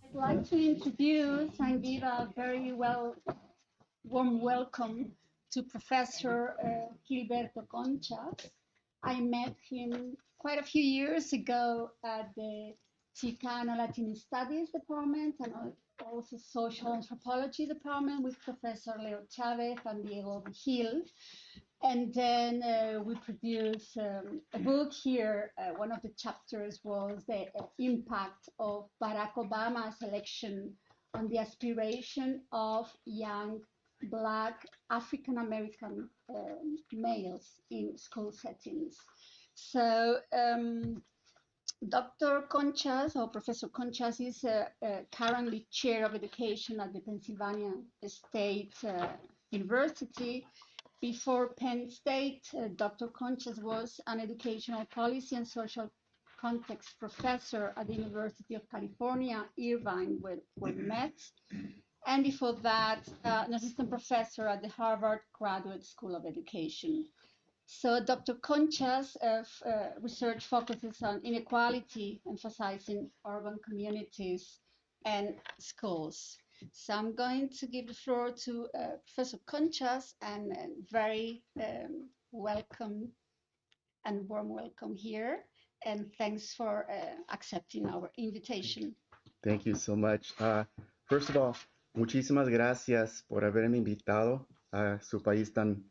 I'd like to introduce and give a very warm welcome to Professor Gilberto Conchas. I met him quite a few years ago at the Chicano Latin Studies Department and also Social Anthropology Department with Professor Leo Chavez and Diego Vigil. And then we produced a book here. One of the chapters was the impact of Barack Obama's election on the aspiration of young Black African American males in school settings. So Dr. Conchas, or Professor Conchas, is currently chair of education at the Pennsylvania State University. Before Penn State, Dr. Conchas was an educational policy and social context professor at the University of California, Irvine, where we met. And before that, an assistant professor at the Harvard Graduate School of Education. So Dr. Conchas' research focuses on inequality, emphasizing urban communities and schools. So I'm going to give the floor to Professor Conchas, and very welcome and warm welcome here. And thanks for accepting our invitation. Thank you so much. First of all, muchísimas gracias por haberme invitado a su país tan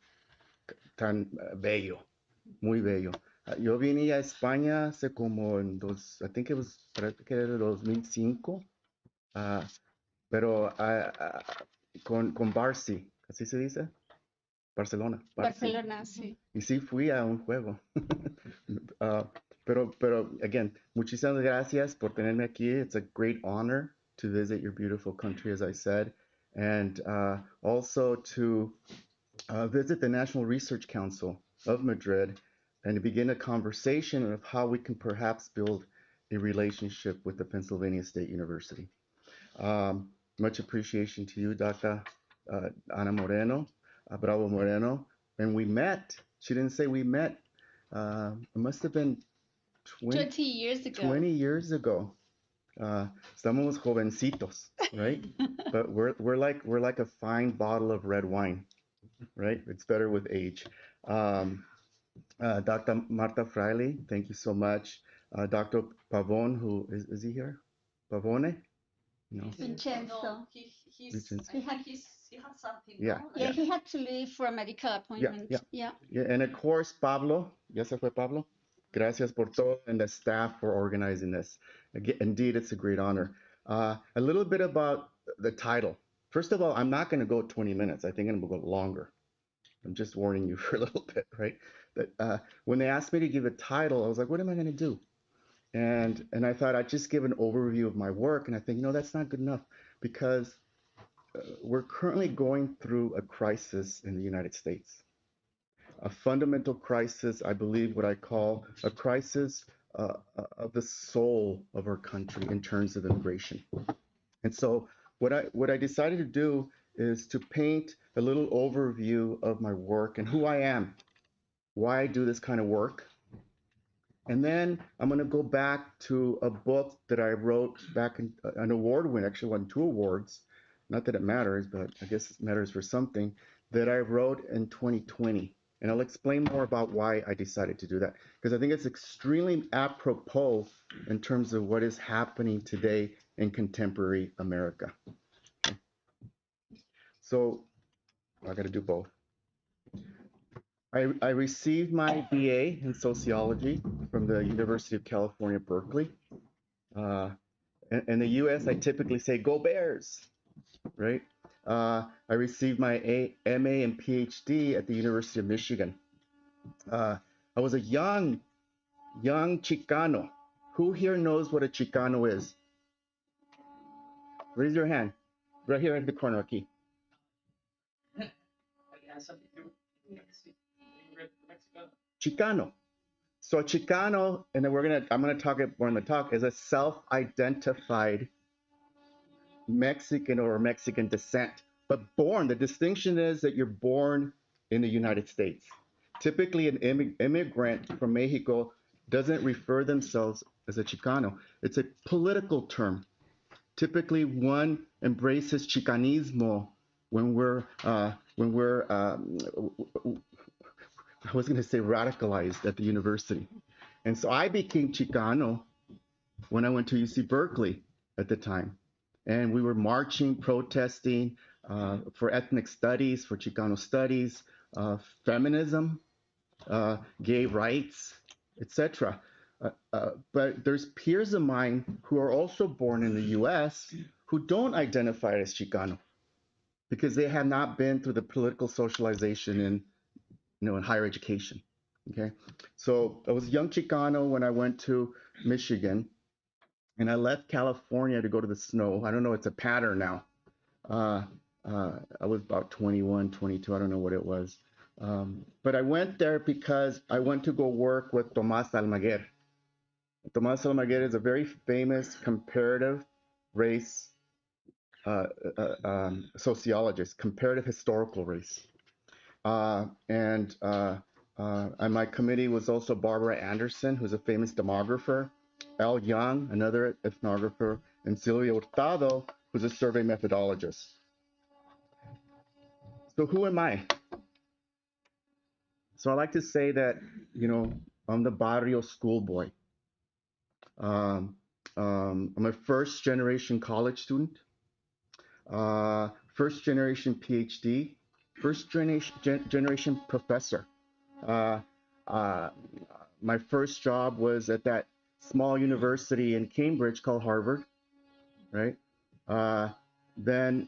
bello, muy bello. Yo vine a España hace como I think it was, parece que era 2005, pero con Barsi, ¿así se dice? Barcelona. Barcelona, sí. Y sí fui a un juego. Pero, again, muchísimas gracias por tenerme aquí. It's a great honor to visit your beautiful country, as I said, and also to visit the National Research Council of Madrid and to begin a conversation of how we can perhaps build a relationship with the Pennsylvania State University. Much appreciation to you, Dr. Ana Moreno, Bravo Moreno. And we met, she didn't say we met, it must have been 20 years ago. 20 years ago. Estamos jovencitos, right? But we're like a fine bottle of red wine, right? It's better with age. Dr. Marta Fraile, thank you so much. Dr. Pavon, who is he here? Pavone? No. Vincenzo. No, he had something. Yeah, No? Yeah, he had to leave for a medical appointment. Yeah, and of course, Pablo. ¿Ya se fue Pablo? Gracias por todo, and the staff for organizing this. Indeed, it's a great honor. A little bit about the title. First of all, I'm not going to go 20 minutes. I think I'm going to go longer. I'm just warning you for a little bit, right? But when they asked me to give a title, I was like, what am I going to do? And I thought I'd just give an overview of my work. And I think, that's not good enough, because we're currently going through a crisis in the United States. A fundamental crisis, I believe what I call a crisis of the soul of our country in terms of immigration. And so what I decided to do is to paint a little overview of my work and who I am, why I do this kind of work. And then I'm going to go back to a book that I wrote back in an award win, actually won 2 awards. Not that it matters, but I guess it matters for something, that I wrote in 2020. And I'll explain more about why I decided to do that, because I think it's extremely apropos in terms of what is happening today in contemporary America. Okay. So I got to do both. I received my BA in sociology from the University of California, Berkeley. In the US, I typically say, go Bears, right? I received my MA and PhD at the University of Michigan. I was a young Chicano. Who here knows what a Chicano is? Raise your hand. Right here in the corner, aquí. Chicano. So a Chicano, and then I'm gonna talk it more in the talk, is a self-identified Mexican or Mexican descent, but born. The distinction is that you're born in the United States. Typically, an immigrant from Mexico doesn't refer themselves as a Chicano. It's a political term. typically one embraces chicanismo when we're I was going to say radicalized at the university. And so I became Chicano when I went to UC Berkeley at the time. And we were marching, protesting for ethnic studies, for Chicano studies, feminism, gay rights, etc. But there's peers of mine who are also born in the US who don't identify as Chicano because they have not been through the political socialization in higher education. Okay, so I was a young Chicano when I went to Michigan, and I left California to go to the snow. I don't know, it's a pattern now. I was about 21, 22, I don't know what it was. But I went there because I went to go work with Tomás Almaguer. Tomás Almaguer is a very famous comparative race sociologist, comparative historical race. And my committee was also Barbara Anderson, who's a famous demographer, Al Young, another ethnographer, and Silvia Hurtado, who's a survey methodologist. So who am I? So I like to say that, I'm the barrio schoolboy. I'm a first generation college student, first generation PhD, first generation professor. My first job was at that small university in Cambridge called Harvard, right? Then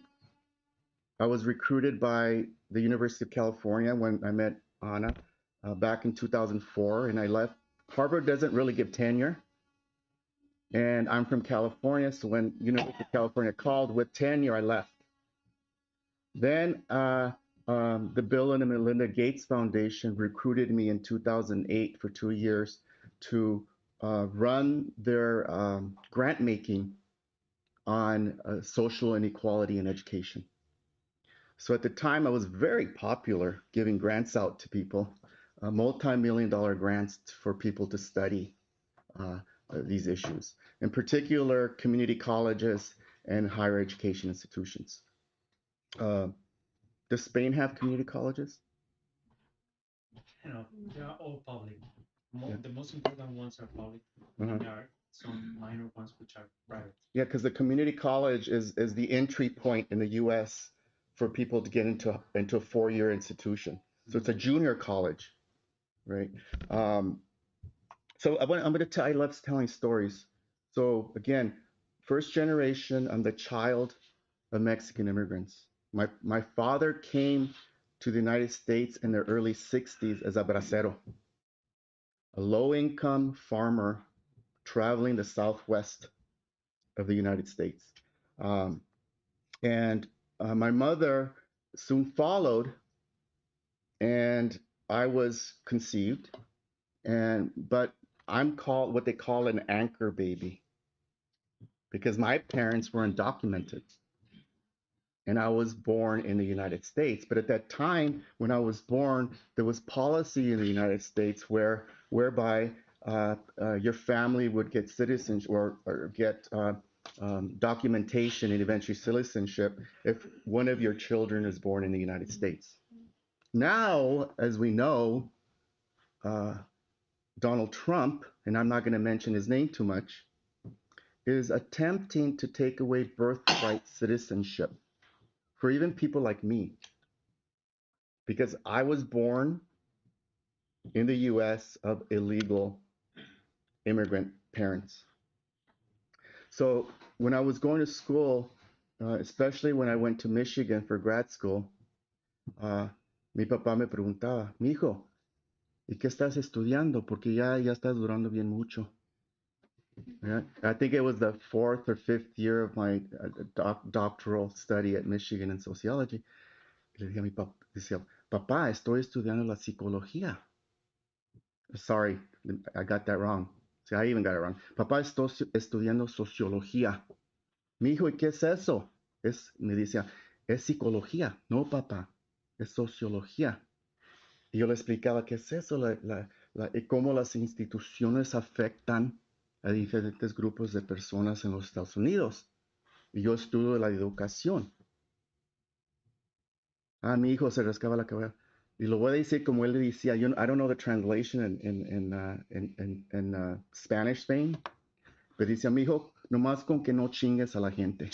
I was recruited by the University of California when I met Anna back in 2004, and I left. Harvard doesn't really give tenure, and I'm from California, so when University of California called with tenure, I left. Then the Bill and Melinda Gates Foundation recruited me in 2008 for 2 years to run their grant making on social inequality in education. So at the time, I was very popular giving grants out to people, multi-million-dollar grants for people to study these issues, in particular, community colleges and higher education institutions. Does Spain have community colleges? No, they are all public. The most important ones are public. There are some minor ones which are private. Yeah, because the community college is the entry point in the U.S. for people to get into a 4-year institution. So it's a junior college, right? So I'm going to tell. I love telling stories. So again, first generation. I'm the child of Mexican immigrants. My father came to the United States in the early 60s as a bracero, a low-income farmer traveling the Southwest of the United States. And my mother soon followed, and I was conceived, but I'm called what they call an anchor baby because my parents were undocumented. And I was born in the United States. But at that time, when I was born, there was policy in the United States whereby your family would get citizenship or get documentation and eventually citizenship if one of your children is born in the United States. Now, as we know, Donald Trump, and I'm not going to mention his name too much, is attempting to take away birthright citizenship for even people like me, because I was born in the US of illegal immigrant parents. So when I was going to school, especially when I went to Michigan for grad school, mi papá me preguntaba, mijo, ¿y qué estás estudiando? Porque ya estás durando bien mucho. Yeah. I think it was the 4th or 5th year of my doctoral study at Michigan in sociology. Le dije a mi papá, decía, papá, estoy estudiando la psicología. Sorry, I got that wrong. See, I even got it wrong. Papá, estoy estudiando sociología. Mi hijo, ¿y qué es eso? Me decía, es psicología. No, papá, es sociología. Y yo le explicaba qué es eso, y cómo las instituciones afectan a diferentes grupos de personas en los Estados Unidos. y yo estudio la educación. Mi hijo se rascaba la cabeza. Y lo voy a decir como él le decía. I don't know the translation in Spanish Spain. Pero dice, mi hijo, nomás con que no chingues a la gente.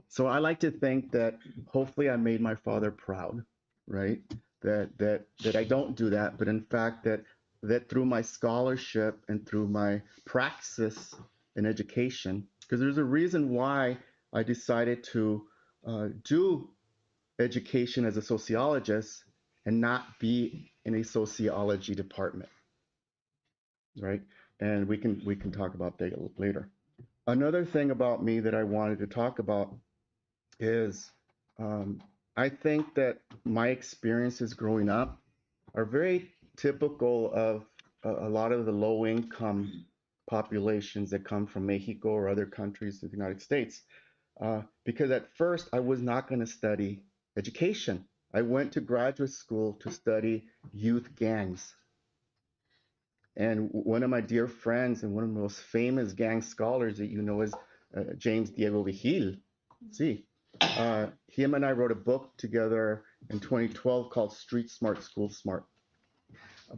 So I like to think that hopefully I made my father proud, right? That I don't do that, but in fact that through my scholarship and through my praxis in education, because there's a reason why I decided to do education as a sociologist and not be in a sociology department, right? And we can talk about that later. Another thing about me that I wanted to talk about is I think that my experiences growing up are very typical of a lot of the low-income populations that come from Mexico or other countries of the United States. Because at first I was not going to study education. I went to graduate school to study youth gangs. And one of my dear friends and one of the most famous gang scholars that you know is James Diego Vigil. See, him and I wrote a book together in 2012 called Street Smart, School Smart.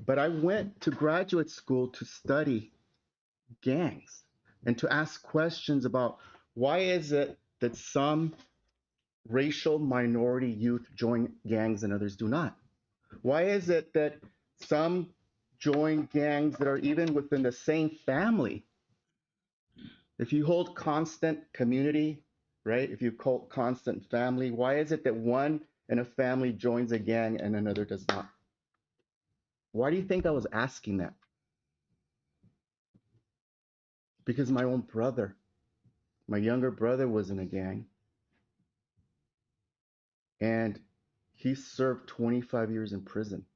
But I went to graduate school to study gangs and to ask questions about why is it that some racial minority youth join gangs and others do not? Why is it that some join gangs that are even within the same family? If you hold constant community, right? If you hold constant family, why is it that one in a family joins a gang and another does not? Why do you think I was asking that? Because my own brother, my younger brother was in a gang. And he served 25 years in prison.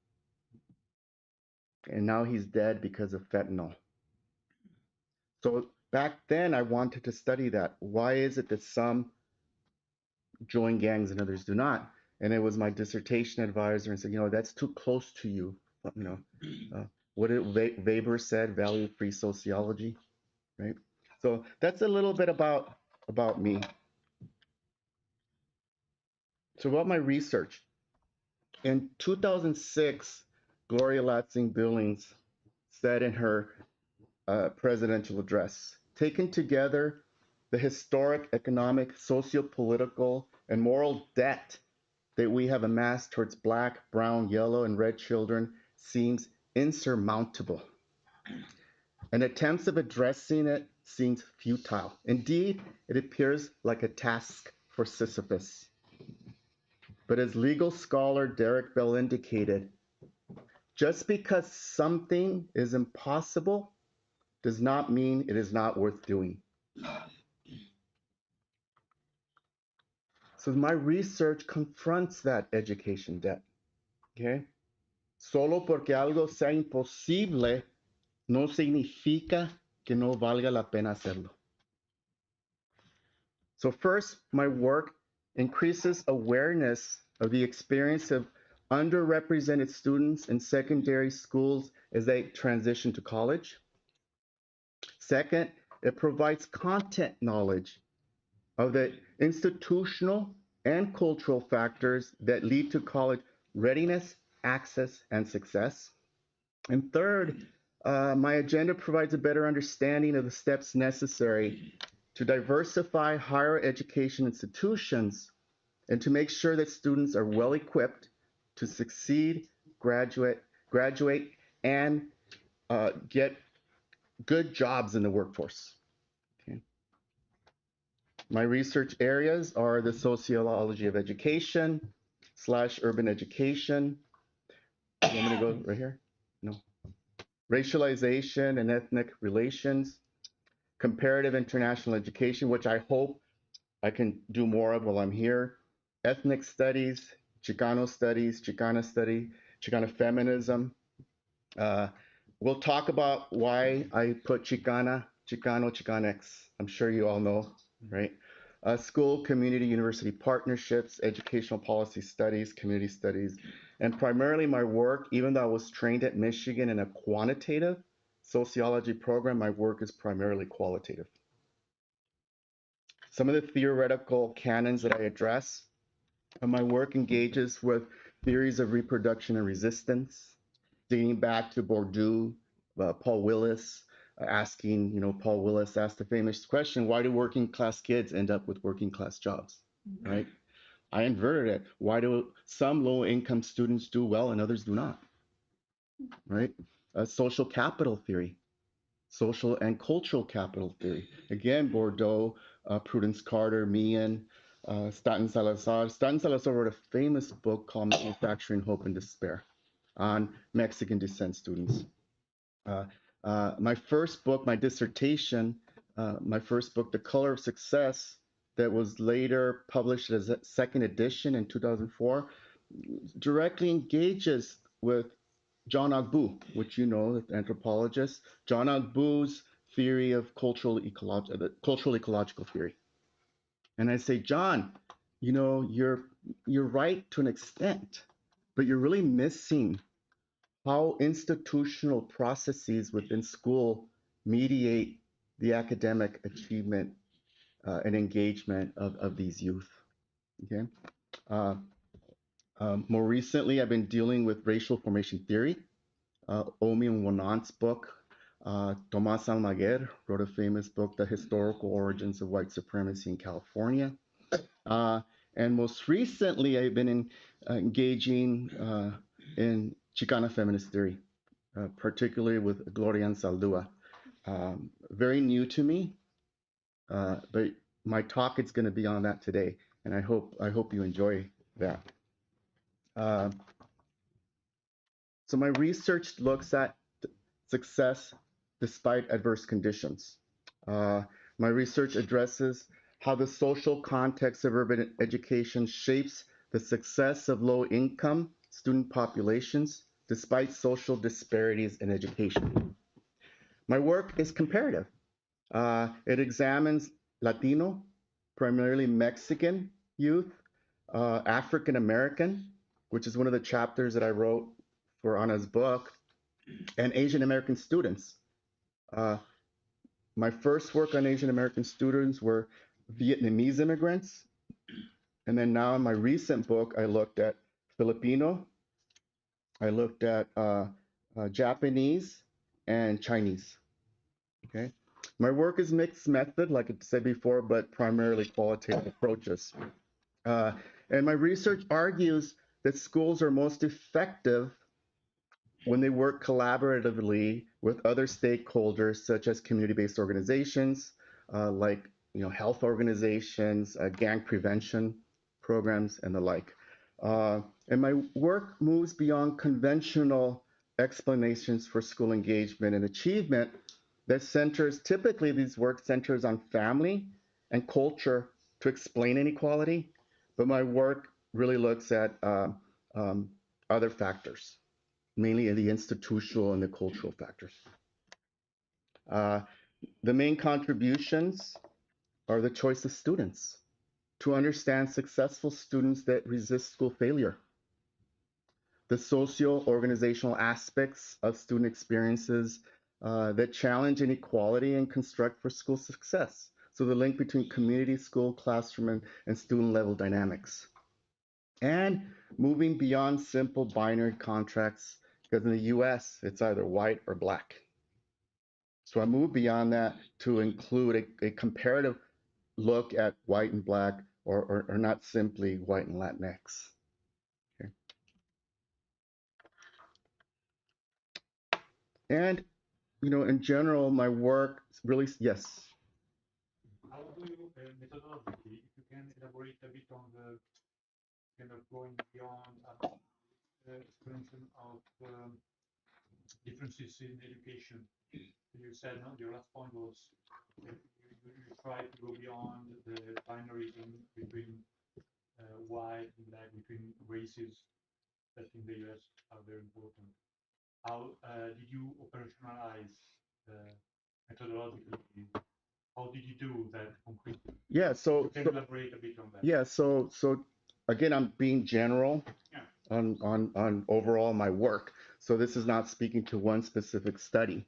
And now he's dead because of fentanyl. So back then I wanted to study that. Why is it that some join gangs and others do not? And it was my dissertation advisor and said, you know, that's too close to you. You know, what Weber said, value-free sociology, right? So that's a little bit about me. So about my research. In 2006, Gloria Latzing-Billings said in her presidential address, taken together, the historic, economic, socio-political, and moral debt that we have amassed towards Black, brown, yellow, and red children seems insurmountable. And attempts of addressing it seems futile. Indeed, it appears like a task for Sisyphus. But as legal scholar Derek Bell indicated, just because something is impossible does not mean it is not worth doing. So my research confronts that education debt, okay? Solo porque algo sea imposible no significa que no valga la pena hacerlo. So first, my work increases awareness of the experience of underrepresented students in secondary schools as they transition to college. Second, it provides content knowledge of the institutional and cultural factors that lead to college readiness, access, and success. And third, my agenda provides a better understanding of the steps necessary to diversify higher education institutions and to make sure that students are well equipped to succeed, graduate, and get good jobs in the workforce. Okay. My research areas are the sociology of education / urban education. You want me to go right here? No. Racialization and ethnic relations, comparative international education, which I hope I can do more of while I'm here, ethnic studies, Chicano studies, Chicana study, Chicana feminism. We'll talk about why I put Chicana, Chicano, Chicanx. I'm sure you all know, right? School, community, university partnerships, educational policy studies, community studies, and primarily my work, even though I was trained at Michigan in a quantitative sociology program, my work is primarily qualitative. some of the theoretical canons that I address. My work engages with theories of reproduction and resistance, dating back to Bourdieu, Paul Willis, Paul Willis asked the famous question, why do working class kids end up with working class jobs, right? I inverted it. Why do some low income students do well and others do not, right? Social capital theory, social and cultural capital theory. Again, Bourdieu, Prudence Carter, Meehan, Stanton Salazar. Stanton Salazar wrote a famous book called Manufacturing Hope and Despair on Mexican descent students. My first book, my dissertation, The Color of Success, that was later published as a second edition in 2004, directly engages with John Ogbu, which you know, the anthropologist, John Ogbu's theory of cultural ecological theory. And I say, John, you're right to an extent, but you're really missing how institutional processes within school mediate the academic achievement and engagement of these youth. Okay. More recently, I've been dealing with racial formation theory. Omi and Wanant's book. Tomás Almaguer wrote a famous book, The Historical Origins of White Supremacy in California. And most recently, I've been engaging in Chicana feminist theory, particularly with Gloria Anzaldúa. Very new to me, but my talk is going to be on that today, and I hope you enjoy that. So my research looks at success despite adverse conditions. My research addresses how the social context of urban education shapes the success of low-income student populations despite social disparities in education. My work is comparative. It examines Latino, primarily Mexican youth, African American, which is one of the chapters that I wrote for Anna's book, and Asian American students. My first work on Asian American students were Vietnamese immigrants. And then now in my recent book, I looked at Filipino, I looked at Japanese and Chinese. Okay. My work is mixed method, like I said before, but primarily qualitative approaches. And my research argues that schools are most effective when they work collaboratively with other stakeholders, such as community-based organizations, like health organizations, gang prevention programs, and the like. And my work moves beyond conventional explanations for school engagement and achievement that typically these work centers on family and culture to explain inequality, but my work really looks at other factors, mainly the institutional and the cultural factors. The main contributions are the choice of students, to understand successful students that resist school failure, the socio-organizational aspects of student experiences that challenge inequality and construct for school success. So the link between community, school, classroom, and student level dynamics. And moving beyond simple binary contracts, because in the US, it's either white or black. So I moved beyond that to include a comparative look at white and black, or not simply white and Latinx. Okay. And, in general, my work really, yes. How do you, methodologically, if you can elaborate a bit on the kind of going beyond explanation of differences in education? You said, no, your last point was you try to go beyond the binarism between white and black, between races that in the US are very important. How did you operationalize methodologically? How did you do that concretely? Yeah, so elaborate a bit on that. Yeah, so again, I'm being general on overall my work. So this is not speaking to one specific study.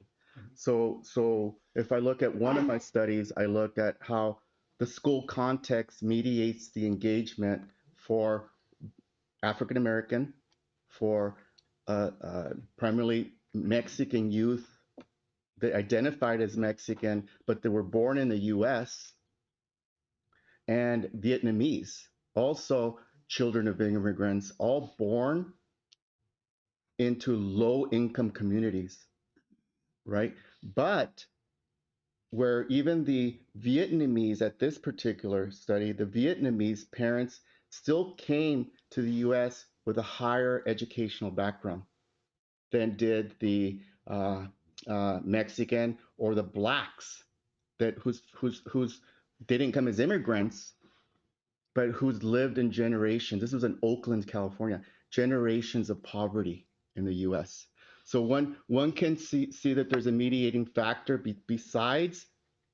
So if I look at one of my studies, I looked at how the school context mediates the engagement for African American, for primarily Mexican youth that identified as Mexican, but they were born in the US, and Vietnamese, also children of immigrants, all born into low-income communities, right? But where even the Vietnamese, at this particular study, the Vietnamese parents still came to the US with a higher educational background than did the Mexican or the blacks that whose didn't come as immigrants, but who's lived in generations. This was in Oakland, California, generations of poverty in the US. So one can see that there's a mediating factor besides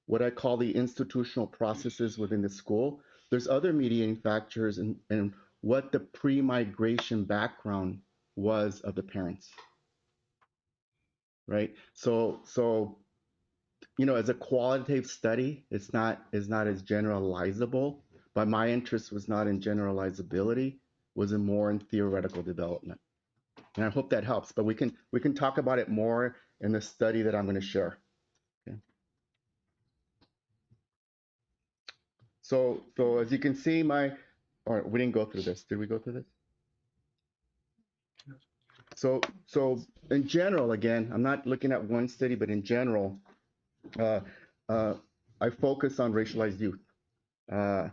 what I call the institutional processes within the school. There's other mediating factors in what the pre-migration background was of the parents, right? So you know, as a qualitative study, it's not as generalizable, but my interest was not in generalizability, was in more in theoretical development. And I hope that helps, but we can talk about it more in the study that I'm going to share. Okay. So as you can see, or we didn't go through this. Did we go through this? So in general, again, I'm not looking at one study, but in general, I focus on racialized youth. My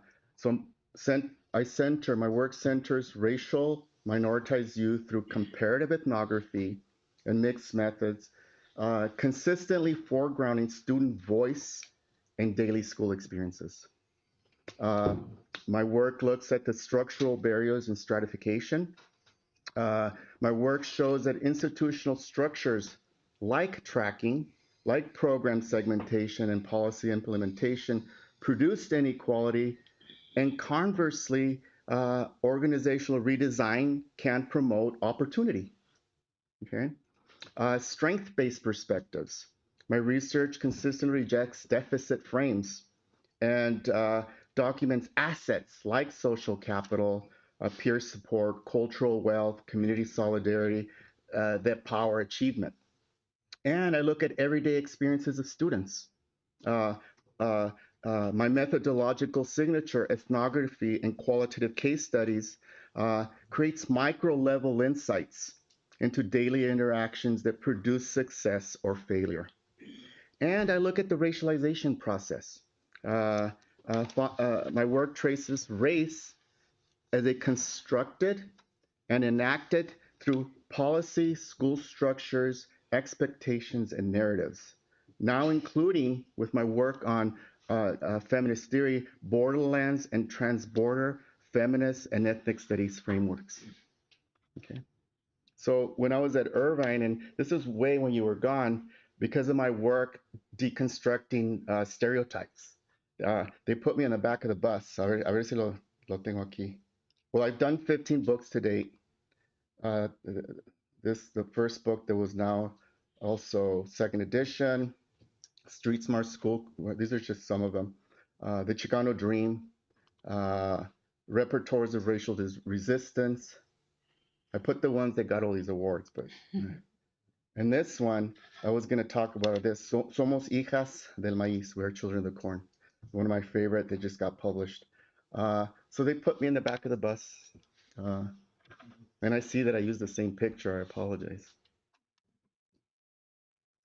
work centers racial minoritized youth through comparative ethnography and mixed methods, consistently foregrounding student voice and daily school experiences. My work looks at the structural barriers and stratification. My work shows that institutional structures like tracking, like program segmentation and policy implementation produced inequality, and conversely, organizational redesign can promote opportunity. Okay, strength-based perspectives. My research consistently rejects deficit frames and documents assets like social capital, peer support, cultural wealth, community solidarity that power achievement. And I look at everyday experiences of students. My methodological signature, ethnography and qualitative case studies, creates micro-level insights into daily interactions that produce success or failure. And I look at the racialization process. My work traces race as a constructed and enacted through policy, school structures, expectations, and narratives. Now including with my work on feminist theory, borderlands and transborder feminist and ethnic studies frameworks. Okay. So when I was at Irvine, and this was way when you were gone, because of my work deconstructing stereotypes, they put me on the back of the bus. A ver si lo tengo aquí. Well, I've done 15 books to date. The first book that was now also second edition, Street Smart School. These are just some of them. The Chicano Dream, Repertoires of Racial Resistance. I put the ones that got all these awards, but. And this one, I was going to talk about this. Somos hijas del maíz. We're children of the corn. One of my favorite that just got published. So they put me in the back of the bus. And I see that I used the same picture. I apologize.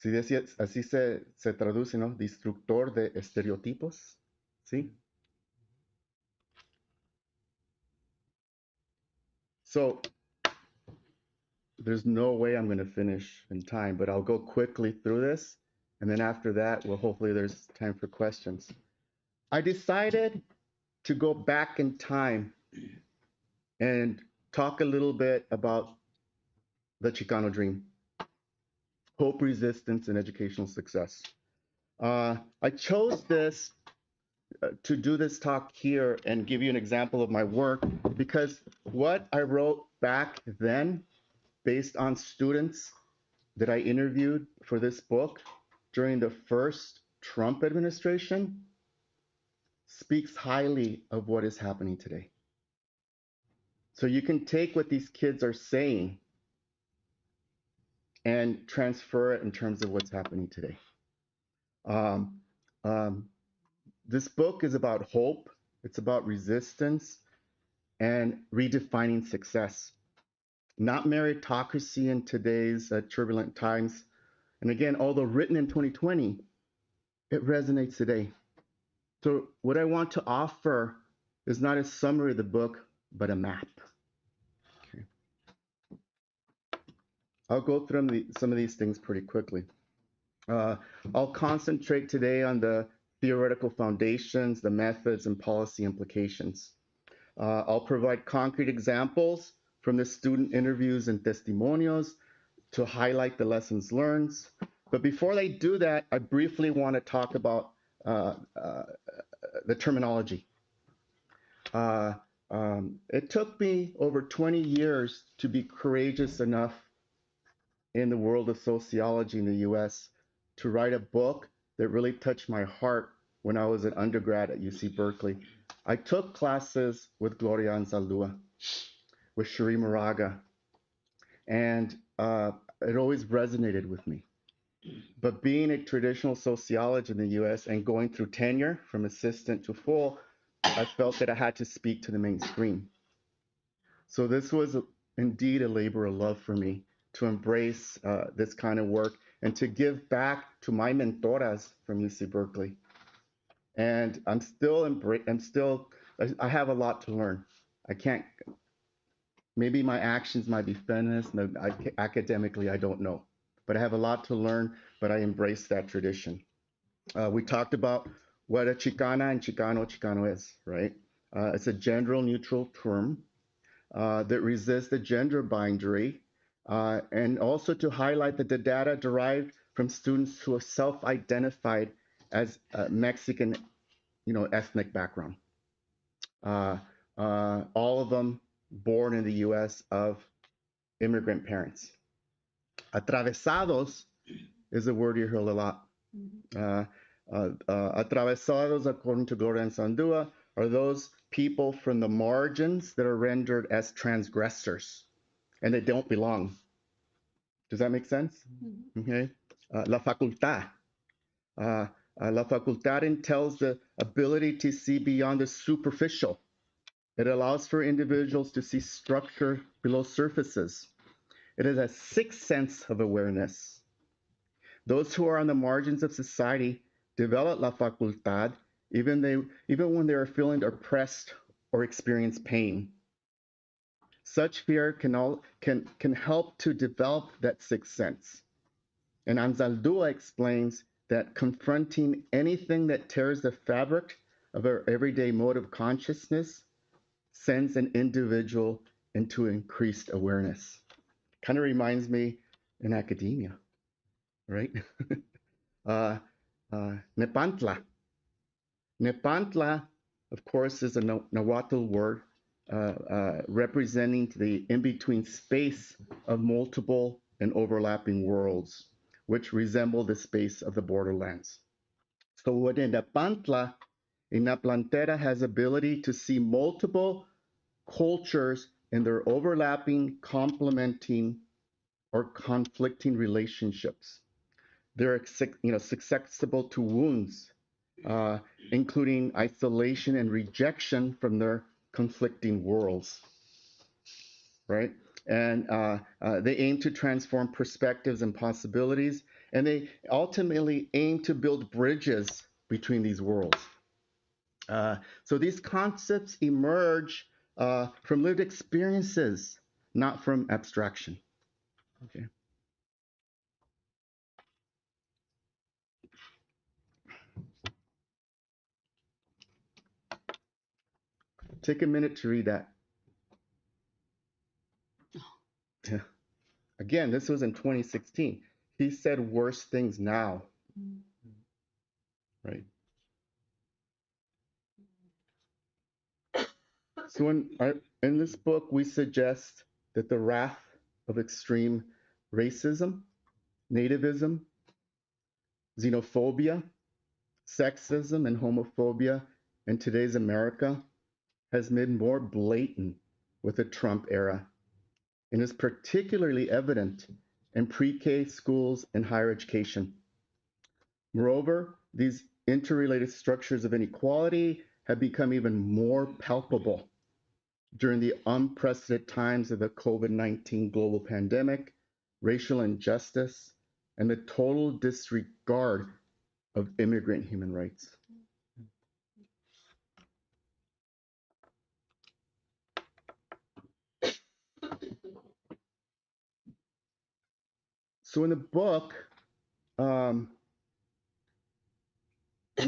Sí, así se traduce, ¿no? Destructor de estereotipos. ¿Sí? So there's no way I'm going to finish in time, but I'll go quickly through this. And then after that, well, hopefully there's time for questions. I decided to go back in time and talk a little bit about the Chicano dream, hope, resistance, and educational success. I chose this to do this talk here and give you an example of my work because what I wrote back then, based on students that I interviewed for this book during the first Trump administration, speaks highly of what is happening today. So you can take what these kids are saying and transfer it in terms of what's happening today. This book is about hope. It's about resistance and redefining success. Not meritocracy in today's turbulent times. And again, although written in 2020, it resonates today. So what I want to offer is not a summary of the book, but a map. Okay. I'll go through some of these things pretty quickly. I'll concentrate today on the theoretical foundations, the methods, and policy implications. I'll provide concrete examples from the student interviews and testimonials to highlight the lessons learned. But before I do that, I briefly want to talk about the terminology. It took me over 20 years to be courageous enough in the world of sociology in the US to write a book that really touched my heart when I was an undergrad at UC Berkeley. I took classes with Gloria Anzaldúa, with Cherie Moraga, and it always resonated with me. But being a traditional sociologist in the US and going through tenure from assistant to full, I felt that I had to speak to the mainstream. So this was indeed a labor of love for me to embrace this kind of work and to give back to my mentoras from UC Berkeley. And I have a lot to learn. I can't, maybe my actions might be feminist, academically, I don't know. But I have a lot to learn, but I embrace that tradition. We talked about what a Chicana and Chicano is, right? It's a gender neutral term that resists the gender binary, and also to highlight that the data derived from students who are self-identified as Mexican, ethnic background. All of them born in the US of immigrant parents. Atravesados is a word you hear a lot. Atravesados, according to Gloria Anzaldúa, are those people from the margins that are rendered as transgressors and they don't belong. Does that make sense? Okay. La facultad. La facultad entails the ability to see beyond the superficial. It allows for individuals to see structure below surfaces. It is a sixth sense of awareness. Those who are on the margins of society develop la facultad even when they are feeling oppressed or experience pain. Such fear can help to develop that sixth sense. And Anzaldúa explains that confronting anything that tears the fabric of our everyday mode of consciousness sends an individual into increased awareness. Kind of reminds me in academia, right? Nepantla. Nepantla, of course, is a Nahuatl word representing the in-between space of multiple and overlapping worlds, which resemble the space of the borderlands. So what in Nepantla, a Naplantera has ability to see multiple cultures in their overlapping, complementing, or conflicting relationships. They're susceptible to wounds, including isolation and rejection from their conflicting worlds, right? And they aim to transform perspectives and possibilities, and they ultimately aim to build bridges between these worlds. So these concepts emerge from lived experiences, not from abstraction. Okay. Take a minute to read that. Yeah. Again, this was in 2016. He said worse things now, right? So in this book, we suggest that the wrath of extreme racism, nativism, xenophobia, sexism, and homophobia in today's America has been more blatant with the Trump era and is particularly evident in pre-K schools and higher education. Moreover, these interrelated structures of inequality have become even more palpable during the unprecedented times of the COVID-19 global pandemic, racial injustice, and the total disregard of immigrant human rights. So in the book, we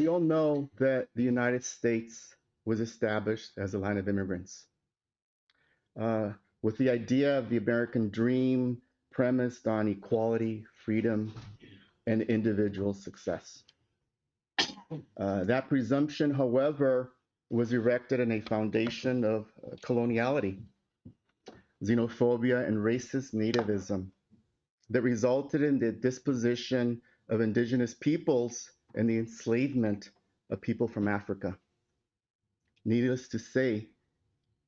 all know that the United States was established as a land of immigrants, with the idea of the American dream premised on equality, freedom, and individual success. That presumption, however, was erected in a foundation of coloniality, xenophobia, and racist nativism that resulted in the disposition of indigenous peoples and the enslavement of people from Africa. Needless to say,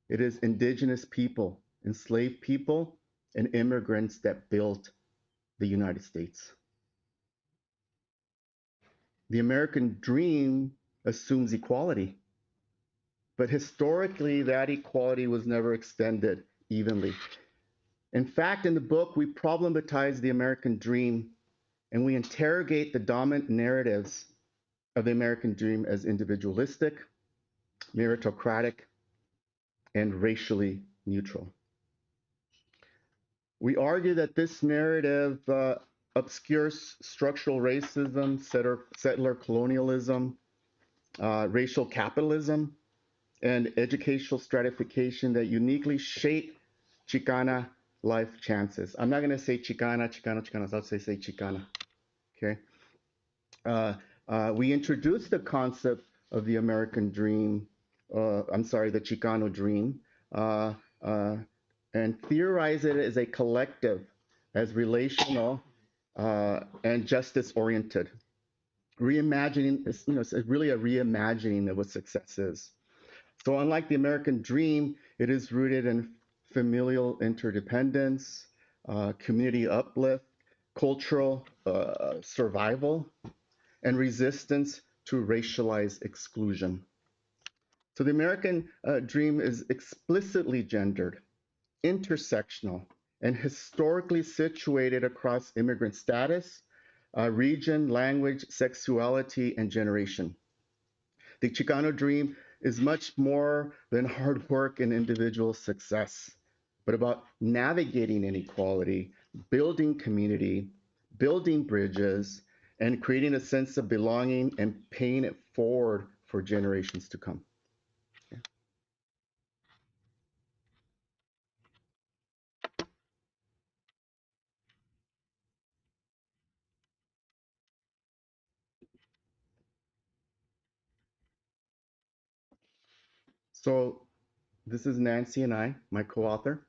it is indigenous people, enslaved people, and immigrants that built the United States. The American dream assumes equality, but historically that equality was never extended evenly. In fact, in the book, we problematize the American dream and we interrogate the dominant narratives of the American dream as individualistic, meritocratic, and racially neutral. We argue that this narrative obscures structural racism, settler colonialism, racial capitalism, and educational stratification that uniquely shape Chicana life chances. I'm not going to say Chicana, Chicanos. I'll say Chicana. Okay. We introduced the concept of the American dream, the Chicano dream, and theorize it as a collective, as relational and justice-oriented. Reimagining, it's really a reimagining of what success is. So unlike the American dream, it is rooted in familial interdependence, community uplift, cultural survival, and resistance to racialized exclusion. So the American dream is explicitly gendered, intersectional, and historically situated across immigrant status, region, language, sexuality, and generation. The Chicano dream is much more than hard work and individual success, but about navigating inequality, building community, building bridges, and creating a sense of belonging and paying it forward for generations to come. Yeah. So this is Nancy and I, my co-author,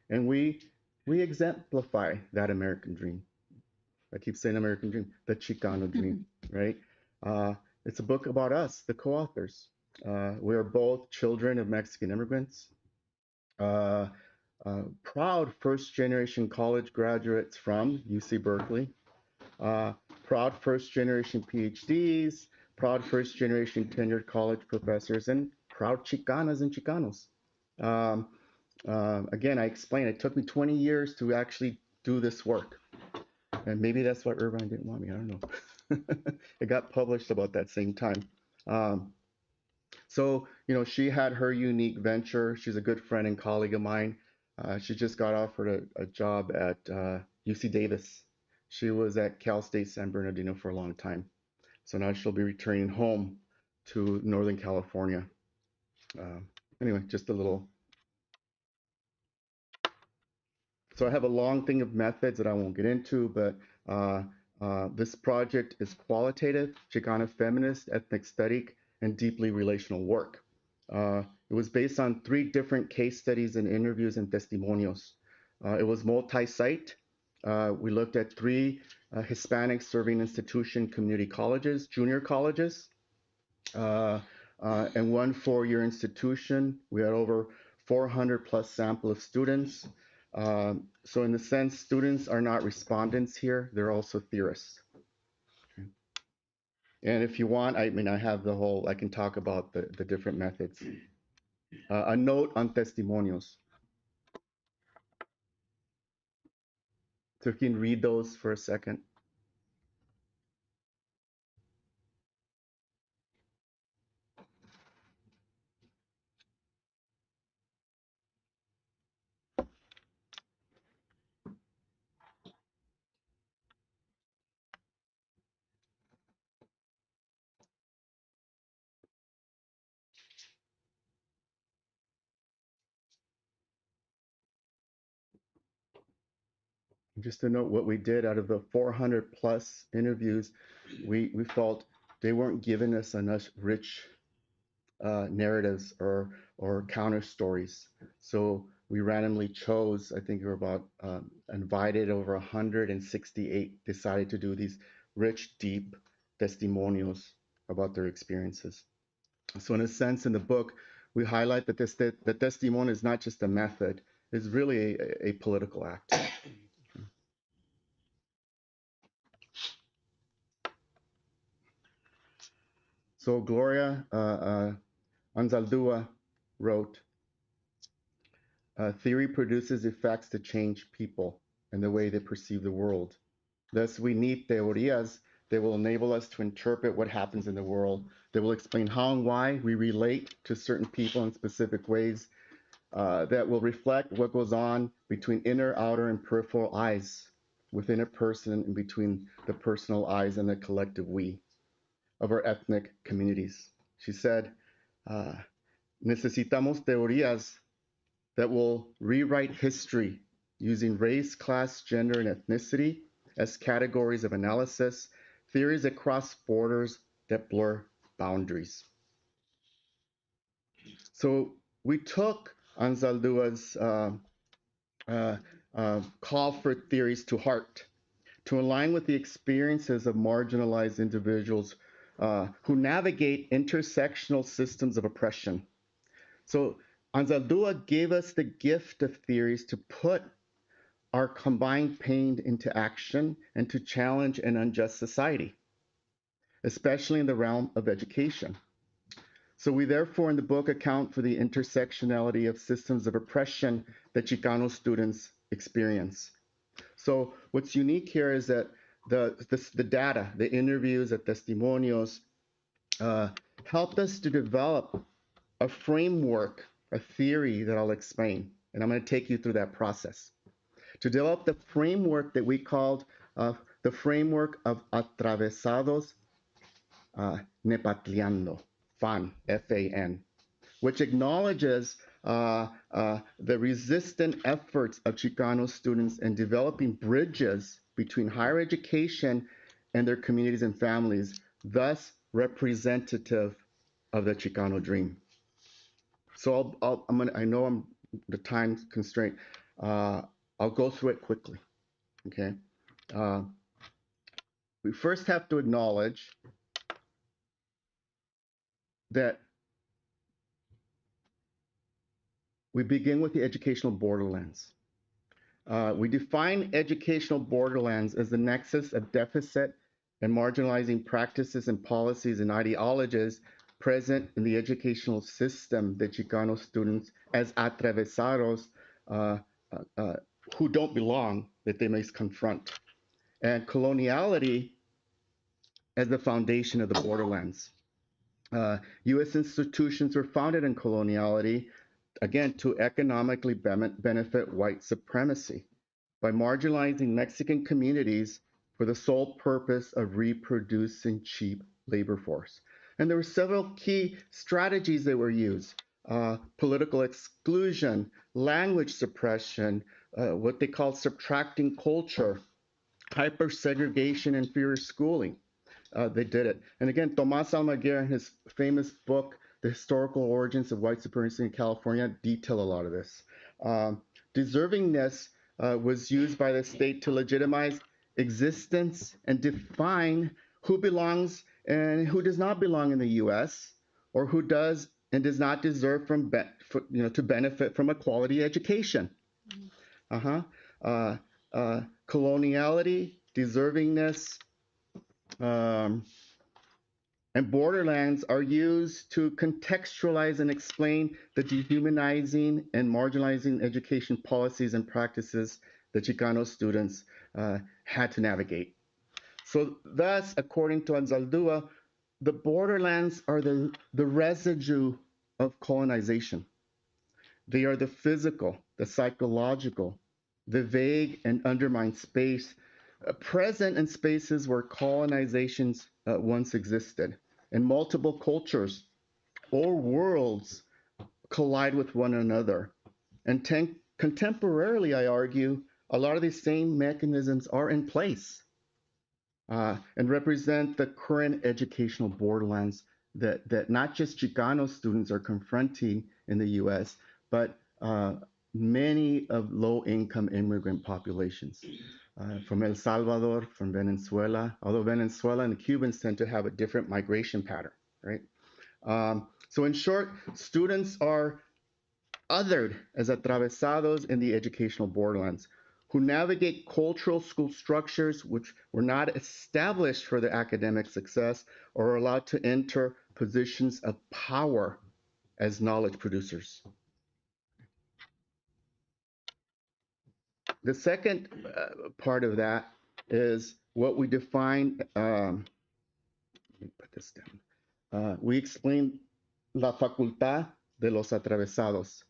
and we exemplify that American dream. I keep saying American dream, the Chicano dream, right? It's a book about us, the co-authors. We are both children of Mexican immigrants, proud first-generation college graduates from UC Berkeley, proud first-generation PhDs, proud first-generation tenured college professors, and proud Chicanas and Chicanos. Again, I explained, it took me 20 years to actually do this work. And maybe that's why Irvine didn't want me, I don't know. It got published about that same time. So, she had her unique venture. She's a good friend and colleague of mine. She just got offered a job at UC Davis. She was at Cal State San Bernardino for a long time. So now she'll be returning home to Northern California. Anyway, just a little. So I have a long thing of methods that I won't get into, but this project is qualitative, Chicano feminist, ethnic studic, and deeply relational work. It was based on 3 different case studies and interviews and testimonios. It was multi-site. We looked at 3 Hispanic serving institution community colleges, junior colleges. and one four-year institution. We had over 400 plus sample of students. So in the sense, students are not respondents here, they're also theorists. Okay. And if you want, I mean, I have the whole, I can talk about the different methods. A note on testimonios. So if you can read those for a second. Just to note what we did out of the 400 plus interviews, we felt they weren't giving us enough rich narratives or counter stories. So we randomly chose, I think we were about invited over 168, decided to do these rich, deep testimonials about their experiences. So in a sense, in the book, we highlight that the testimony is not just a method, it's really a political act. So Gloria Anzaldúa wrote, theory produces effects to change people and the way they perceive the world. Thus, we need teorías that will enable us to interpret what happens in the world, that will explain how and why we relate to certain people in specific ways, that will reflect what goes on between inner, outer, and peripheral eyes within a person and between the personal eyes and the collective we of our ethnic communities. She said, necesitamos teorías that will rewrite history using race, class, gender, and ethnicity as categories of analysis, theories that cross borders that blur boundaries. So we took Anzaldúa's call for theories to heart, to align with the experiences of marginalized individuals who navigate intersectional systems of oppression. So Anzaldúa gave us the gift of theories to put our combined pain into action and to challenge an unjust society, especially in the realm of education. So we therefore in the book account for the intersectionality of systems of oppression that Chicano students experience. So what's unique here is that the data, the interviews, the testimonios helped us to develop a framework, a theory that I'll explain. And I'm going to take you through that process. To develop the framework that we called the framework of atravesados nepatleando, FAN, F-A-N, which acknowledges the resistant efforts of Chicano students in developing bridges between higher education and their communities and families, thus representative of the Chicano dream. So I know I'm the time constraint. I'll go through it quickly. Okay. We first have to acknowledge that we begin with the educational borderlands. We define educational borderlands as the nexus of deficit and marginalizing practices and policies and ideologies present in the educational system that Chicano students as atravesados who don't belong, that they may confront. And coloniality as the foundation of the borderlands. U.S. institutions were founded in coloniality, again, to economically benefit white supremacy by marginalizing Mexican communities for the sole purpose of reproducing cheap labor force. And there were several key strategies that were used. Political exclusion, language suppression, what they call subtracting culture, hyper-segregation, inferior schooling. They did it. And again, Tomás Almaguer, in his famous book, The Historical Origins of White Supremacy in California, detail a lot of this. Deservingness was used by the state to legitimize existence and define who belongs and who does not belong in the US or who does and does not deserve to benefit from a quality education. Coloniality, deservingness, and borderlands are used to contextualize and explain the dehumanizing and marginalizing education policies and practices that Chicano students had to navigate. So thus, according to Anzaldúa, the borderlands are the residue of colonization. They are the physical, the psychological, the vague and undermined space present in spaces where colonizations once existed, and multiple cultures or worlds collide with one another. And contemporarily, I argue, a lot of these same mechanisms are in place and represent the current educational borderlands that not just Chicano students are confronting in the US, but many of low-income immigrant populations from El Salvador, from Venezuela, although Venezuela and the Cubans tend to have a different migration pattern, right? So in short, students are othered as atravesados in the educational borderlands, who navigate cultural school structures which were not established for their academic success or are allowed to enter positions of power as knowledge producers. The second part of that is what we define, let me put this down. We explain la facultad de los atravesados,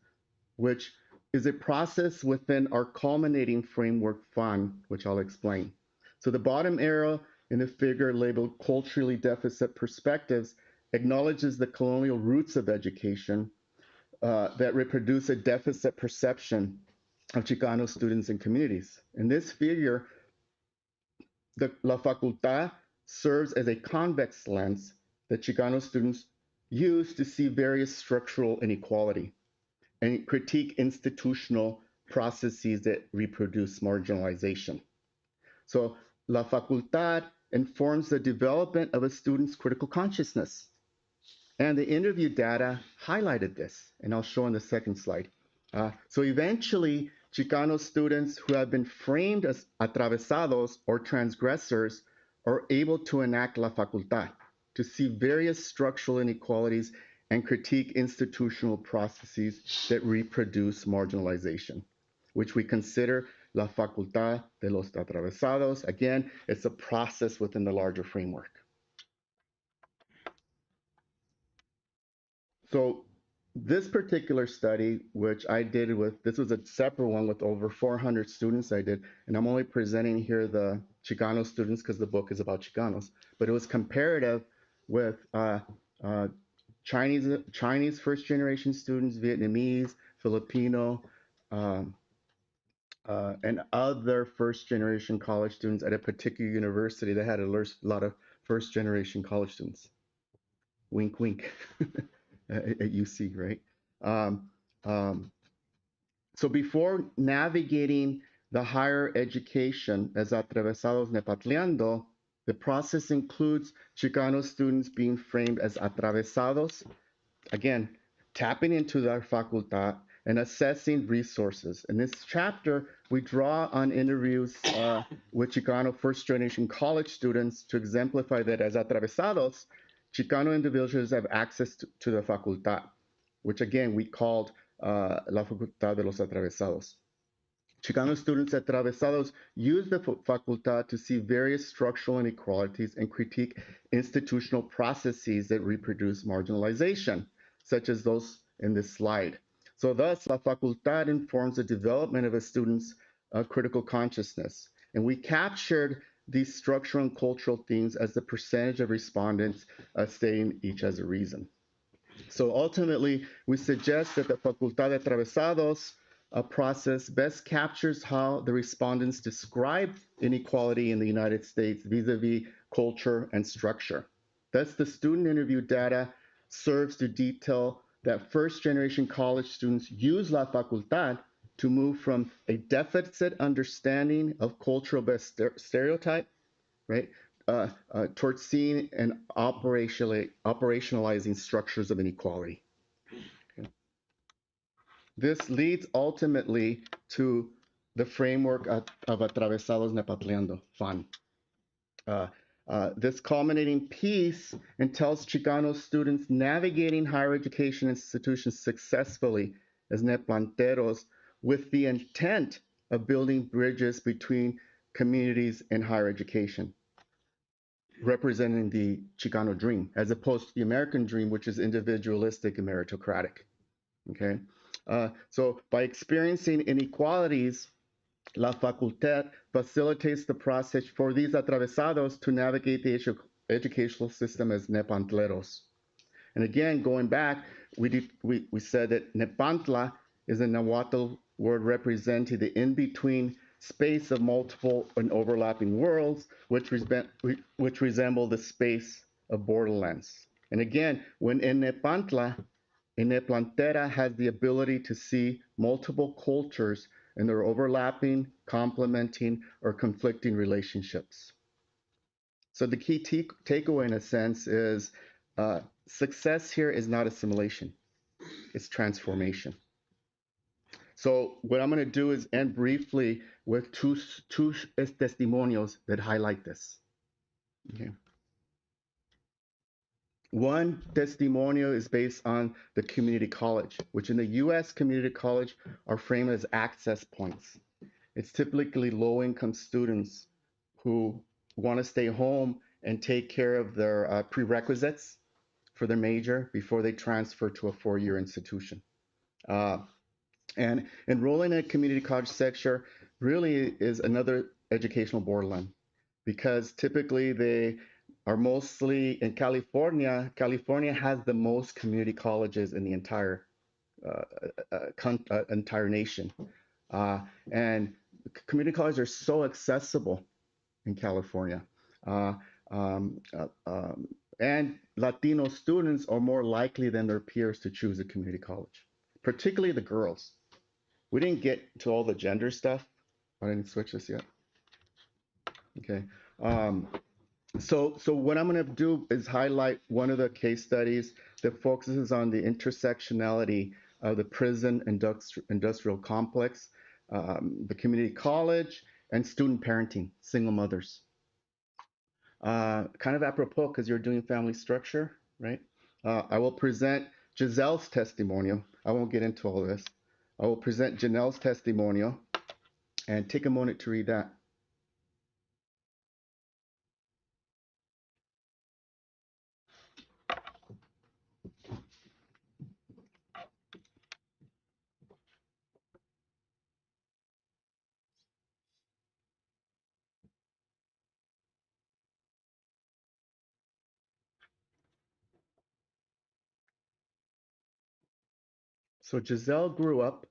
which is a process within our culminating framework fund, which I'll explain. So the bottom arrow in the figure labeled culturally deficit perspectives acknowledges the colonial roots of education that reproduce a deficit perception of Chicano students and communities. In this figure, la facultad serves as a convex lens that Chicano students use to see various structural inequality and critique institutional processes that reproduce marginalization. So la facultad informs the development of a student's critical consciousness. And the interview data highlighted this, and I'll show on the second slide. So eventually, Chicano students who have been framed as atravesados or transgressors are able to enact la facultad, to see various structural inequalities and critique institutional processes that reproduce marginalization, which we consider la facultad de los atravesados. Again, it's a process within the larger framework. So this particular study, which I did with, this was a separate one with over 400 students I did, and I'm only presenting here the Chicano students because the book is about Chicanos, but it was comparative with Chinese first generation students, Vietnamese, Filipino, and other first generation college students at a particular university that had a lot of first generation college students. Wink, wink. At UC, right? So before navigating the higher education as atravesados nepatleando, the process includes Chicano students being framed as atravesados, again, tapping into their facultad and assessing resources. In this chapter, we draw on interviews with Chicano first-generation college students to exemplify that as atravesados, Chicano individuals have access to the facultad, which again, we called la facultad de los atravesados. Chicano students atravesados use the facultad to see various structural inequalities and critique institutional processes that reproduce marginalization, such as those in this slide. So thus, la facultad informs the development of a student's critical consciousness. And we captured these structural and cultural themes as the percentage of respondents stating each as a reason. So ultimately, we suggest that the Facultad de Atravesados process best captures how the respondents describe inequality in the United States vis-a-vis culture and structure. Thus, the student interview data serves to detail that first-generation college students use la facultad to move from a deficit understanding of cultural-based stereotype, right, towards seeing and operationalizing structures of inequality. Okay. This leads ultimately to the framework of Atravesados Nepantleando, FAN. This culminating piece entails Chicano students navigating higher education institutions successfully as neplanteros with the intent of building bridges between communities and higher education, representing the Chicano dream, as opposed to the American dream, which is individualistic and meritocratic. Okay, so by experiencing inequalities, La Facultad facilitates the process for these atravesados to navigate the educational system as nepantleros. And again, going back, we said that nepantla is a Nahuatl word representing the in-between space of multiple and overlapping worlds, which resemble the space of borderlands. And again, when in nepantla, a neplantera has the ability to see multiple cultures and their overlapping, complementing, or conflicting relationships. So the key takeaway in a sense is success here is not assimilation, it's transformation. So what I'm going to do is end briefly with two testimonios that highlight this. Okay. One testimonial is based on the community college, which in the US community college are framed as access points. It's typically low-income students who want to stay home and take care of their prerequisites for their major before they transfer to a four-year institution. And enrolling in a community college sector really is another educational borderline, because typically they are mostly in California. California has the most community colleges in the entire nation. And community colleges are so accessible in California. And Latino students are more likely than their peers to choose a community college, particularly the girls. We didn't get to all the gender stuff. I didn't switch this yet. Okay. So what I'm going to do is highlight one of the case studies that focuses on the intersectionality of the prison industrial complex, the community college, and student parenting, single mothers. Kind of apropos because you're doing family structure, right? I will present Giselle's testimonial. I won't get into all this. I will present Janelle's testimonial and take a moment to read that. So Giselle grew up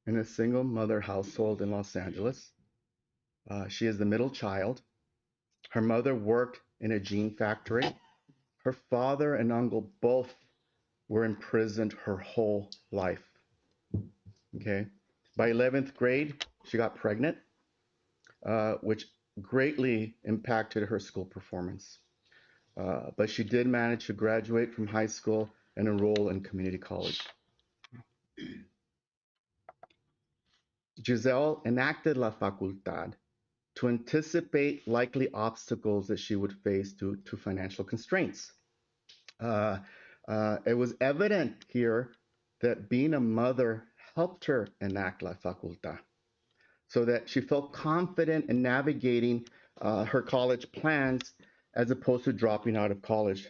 in a single mother household in Los Angeles. She is the middle child. Her mother worked in a jean factory. Her father and uncle both were imprisoned her whole life. Okay. By 11th grade, she got pregnant, which greatly impacted her school performance. But she did manage to graduate from high school and enroll in community college. Giselle enacted La Facultad to anticipate likely obstacles that she would face due to financial constraints. It was evident here that being a mother helped her enact La Facultad, so that she felt confident in navigating her college plans as opposed to dropping out of college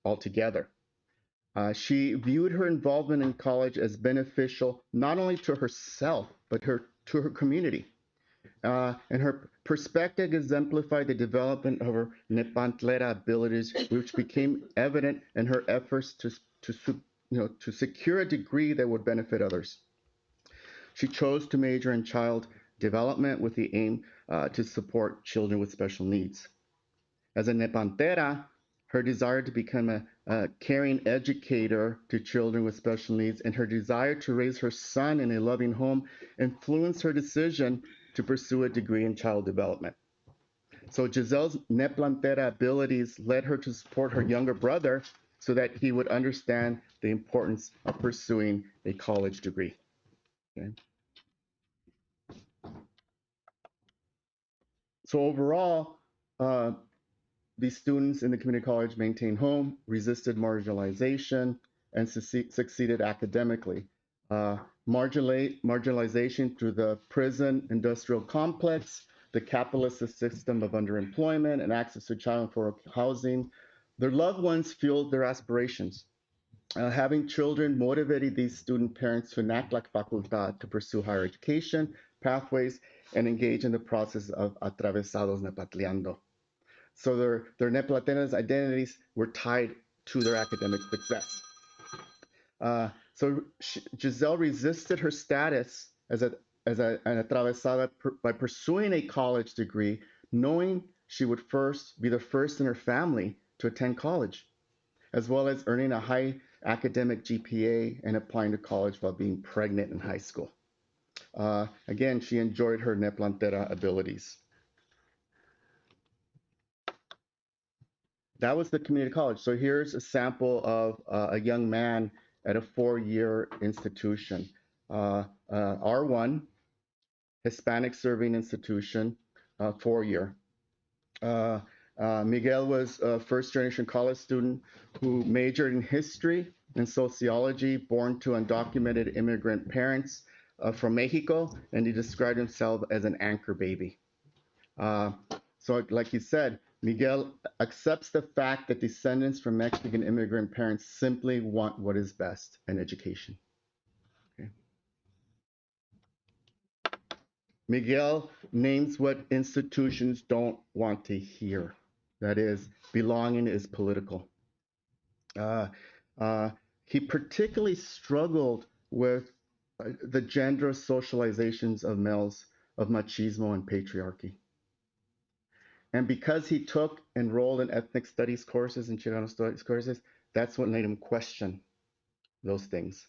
altogether. She viewed her involvement in college as beneficial not only to herself, but to her community. And her perspective exemplified the development of her Nepantlera abilities, which became evident in her efforts to secure a degree that would benefit others. She chose to major in child development with the aim to support children with special needs. As a Nepantera, her desire to become a caring educator to children with special needs and her desire to raise her son in a loving home influenced her decision to pursue a degree in child development. So Giselle's neplantera abilities led her to support her younger brother so that he would understand the importance of pursuing a college degree. Okay. So overall, these students in the community college maintained home, resisted marginalization, and succeeded academically. Marginalization through the prison industrial complex, the capitalist system of underemployment, and access to child and affordable housing. Their loved ones fueled their aspirations. Having children motivated these student parents to enact la facultad to pursue higher education pathways and engage in the process of atravesados nepatleando. So their neplatenas identities were tied to their academic success. So Giselle resisted her status as an atravesada by pursuing a college degree, knowing she would be the first in her family to attend college, as well as earning a high academic GPA and applying to college while being pregnant in high school. Again, she enjoyed her neplantera abilities. That was the community college. So here's a sample of a young man at a 4-year institution. R1, Hispanic serving institution, 4-year. Miguel was a first-generation college student who majored in history and sociology, born to undocumented immigrant parents from Mexico, and he described himself as an anchor baby. So like he said, Miguel accepts the fact that descendants from Mexican immigrant parents simply want what is best, an education. Okay. Miguel names what institutions don't want to hear. That is, belonging is political. He particularly struggled with the gender socializations of males, of machismo and patriarchy. And because he enrolled in ethnic studies courses and Chicano studies courses, that's what made him question those things.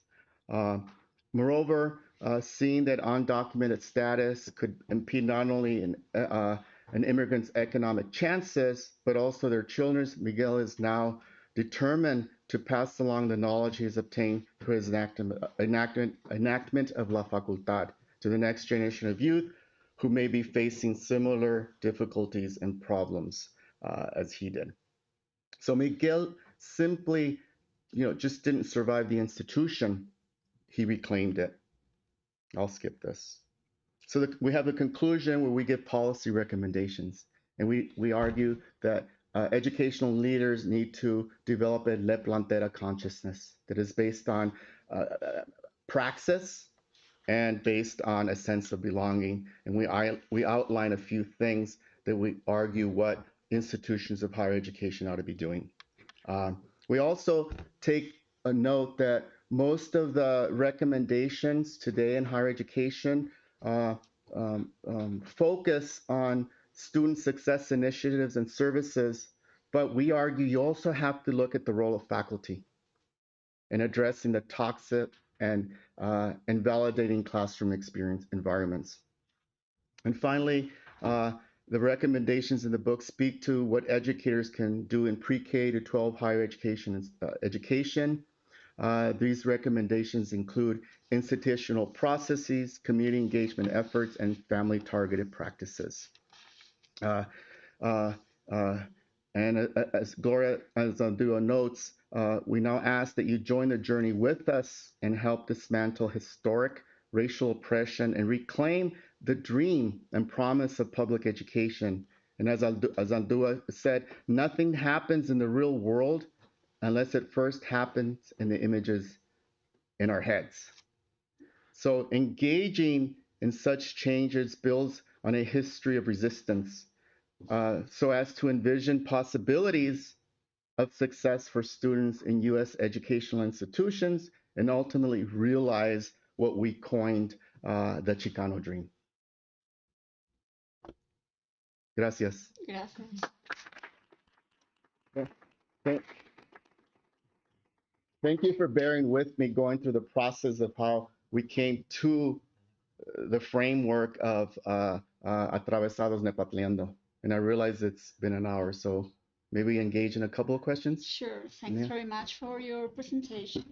Moreover, seeing that undocumented status could impede not only an immigrant's economic chances, but also their children's, Miguel is now determined to pass along the knowledge he has obtained through his enactment of La Facultad to the next generation of youth who may be facing similar difficulties and problems as he did. So Miguel simply, just didn't survive the institution. He reclaimed it. I'll skip this. So we have a conclusion where we give policy recommendations, and we argue that educational leaders need to develop a La Plantera consciousness that is based on praxis and based on a sense of belonging. And we outline a few things that we argue what institutions of higher education ought to be doing. We also take a note that most of the recommendations today in higher education focus on student success initiatives and services, but we argue you also have to look at the role of faculty in addressing the toxic and validating classroom experience environments. And finally, the recommendations in the book speak to what educators can do in pre-K to 12 higher education. These recommendations include institutional processes, community engagement efforts, and family-targeted practices. And as Gloria Azandua notes, we now ask that you join the journey with us and help dismantle historic racial oppression and reclaim the dream and promise of public education. And as Azandua said, nothing happens in the real world unless it first happens in the images in our heads. So engaging in such changes builds on a history of resistance, so as to envision possibilities of success for students in U.S. educational institutions and ultimately realize what we coined the Chicano dream. Gracias. Gracias. Thank you for bearing with me going through the process of how we came to the framework of Atravesados Nepatleando. and I realize it's been an hour, so maybe engage in a couple of questions. Sure. Thanks Yeah. very much for your presentation.